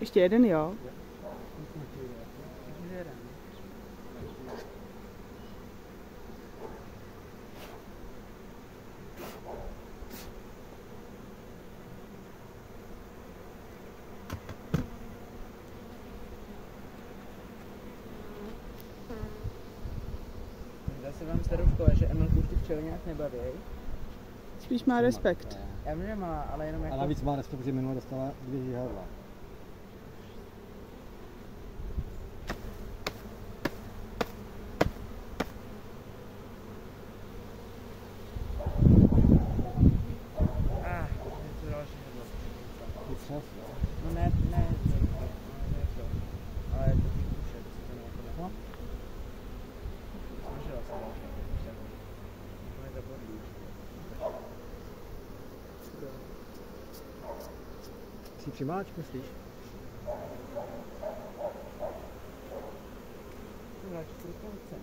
Ještě jeden, jo? Zase vám starou škole, že Emilku už ty včely nějak nebaví. Spíš má respekt. Emil nemá, ale jenom jako... A navíc má respekt, že minule dostala 2 žihadla. to další žihadlo. Ty třes, jo? No ne, to. Ale to bych ušet, co to nějako neho. Snažila se další. To je zabodlý. Jsi přimáč, myslíš? To je 4 konce.